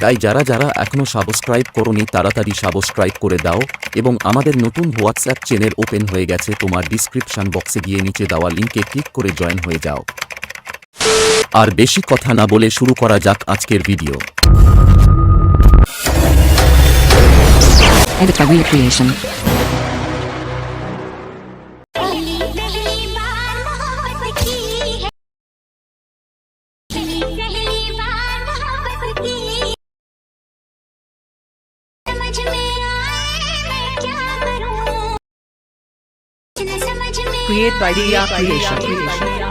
তাই যারা যারা এখনো সাবস্ক্রাইব করোনি তাড়াতাড়ি সাবস্ক্রাইব করে দাও এবং আমাদের নতুন হোয়াটসঅ্যাপ চ্যানেল ওপেন হয়ে গেছে, তোমার ডিসক্রিপশন বক্সে গিয়ে নিচে দেওয়া লিঙ্কে ক্লিক করে জয়েন হয়ে যাও। আর বেশি কথা না বলে শুরু করা যাক আজকের video. Edita Recreation. Create by Dia Creation.